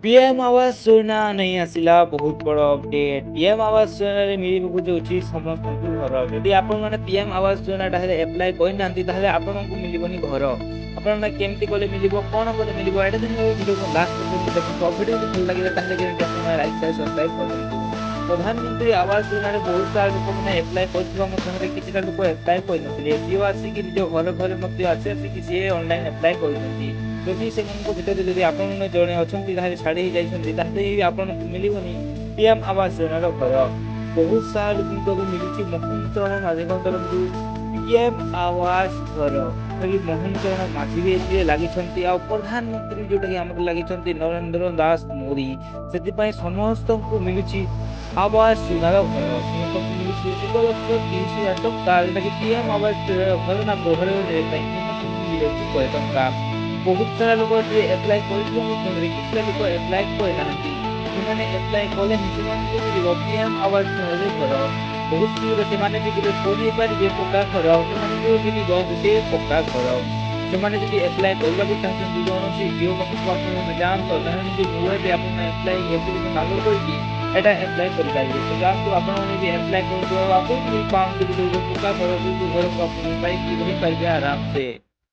PM Awas Yojana ନେଇ ଆସିଲା ବହୁତ ବଡ଼ ଅପଡେଟ୍। ପିଏମ୍ ଆବାସ ଯୋଜନାରେ ମିଳିବାକୁ ଯାଉଛି ସମସ୍ତଙ୍କୁ ଘର। ଯଦି ଆପଣମାନେ ପିଏମ୍ ଆବାସ ଯୋଜନାଟା ହେଲେ ଆପ୍ଲାଏ କରିନାହାନ୍ତି ତାହେଲେ ଆପଣଙ୍କୁ ମିଳିବନି ଘର। ଆପଣମାନେ କେମିତି କଲେ ମିଳିବ, କ'ଣ କଲେ ମିଳିବ, ଏଇଟା ଯଦି ଭିଡ଼ିଓ ଲାଷ୍ଟ ପର୍ଯ୍ୟନ୍ତ ଦେଖନ୍ତୁ। ଆଉ ଭିଡ଼ିଓ ଯଦି ଭଲ ଲାଗିଲା ତାହେଲେ ଯେମିତି ଆପଣ ଲାଇକ୍ ସେୟାର ସବସ୍କ୍ରାଇବ୍ କରନ୍ତୁ। ପ୍ରଧାନମନ୍ତ୍ରୀ ଆବାସ ଯୋଜନାରେ ବହୁତ ସାରା ଲୋକମାନେ ଆପ୍ଲାଏ କରିଥିବା ମଧ୍ୟରେ କିଛିଟା ଲୋକ ଆପ୍ଲାଏ କରିନଥିଲେ। ସିଏ ଆସିକି ନିଜ ଘରେ ଘରେ ମଧ୍ୟ ଆସିକି ସିଏ ଅନଲାଇନ୍ ଆପ୍ଲାଏ କରୁଛନ୍ତି। ଯଦି ସେମାନଙ୍କ ଭିତରେ ଯଦି ଆପଣମାନେ ଜଣେ ଅଛନ୍ତି ତାହେଲେ ଛାଡ଼ି ହେଇଯାଇଛନ୍ତି ତାହେଲେ ଆପଣଙ୍କୁ ମିଳିବନି ପିଏମ୍ ଆବାସ ଯୋଜନାର ଘର। ବହୁତ ସାରା ଲୋକଙ୍କୁ ଏବେ ମିଳିଛି ମୋହନ ଚରଣ ମାଝୀଙ୍କ ତରଫରୁ ପିଏମ୍ ଆବାସ ଘର। ଯୋଉଟାକି ମୋହନ ଚରଣ ମାଝୀ ବି ଏଥିରେ ଲାଗିଛନ୍ତି, ଆଉ ପ୍ରଧାନମନ୍ତ୍ରୀ ଯୋଉଟାକି ଆମର ଲାଗିଛନ୍ତି ନରେନ୍ଦ୍ର ଦାସ ମୋଦି। ସେଥିପାଇଁ ସମସ୍ତଙ୍କୁ ମିଳୁଛି ଆବାସ ଯୋଜନାର ଘର। ସମସ୍ତଙ୍କୁ ମିଳୁଛି 1,30,000 ଟଙ୍କା, ଯୋଉଟାକି ପିଏମ୍ ଆବାସ ଘର ନା ଗୃହରେ ରହିବା ପାଇଁ ସମସ୍ତଙ୍କୁ ମିଳିଯାଉଛି 1,000 ଟଙ୍କା। ବହୁତ ସାରା ଲୋକ ଏଥିରେ ଆପ୍ଲାଏ କରିଥିବା ମଧ୍ୟରେ କିଛିଟା ଲୋକ ଆପ୍ଲାଏ କରିନାହାନ୍ତି। ସେମାନେ ଆପ୍ଲାଏ କଲେନି, ସେମାନଙ୍କୁ ମିଳିବ ପିଏମ୍ ଆବାସ ଯୋଜନାରେ ଘର। ବହୁତ ଶୀଘ୍ର ସେମାନେ ବି କେବେ କରିପାରିବେ ପକ୍କା ଘର, ସେମାନଙ୍କୁ ମିଳିବ ଗୋଟିଏ ପକ୍କା ଘର। ସେମାନେ ଯଦି ଆପ୍ଲାଏ କରିବାକୁ ଚାହୁଁଛନ୍ତି କୌଣସି ଜିଓ ପାଖକୁ ଆପଣ ଯାଆନ୍ତୁ, ତାହେଲେ ଯଦି ମୋବାଇଲରେ ଆପଣ ଆପ୍ଲାଏ ଆପ୍ଲିକେସନ୍ ଡାଉନଲୋଡ୍ କରିକି ଏଇଟା ଆପ୍ଲାଏ କରିପାରିବେ। ତ ଯାଆନ୍ତୁ ଆପଣମାନେ ବି ଆପ୍ଲାଏ କରନ୍ତୁ, ଆଉ ଆପଣଙ୍କୁ ବି ପାଆନ୍ତୁ ଗୋଟେ ପକ୍କା ଘର, ଯୋଉ ଘରକୁ ଆପଣ ପାଇକି ରହିପାରିବେ ଆରାମସେ।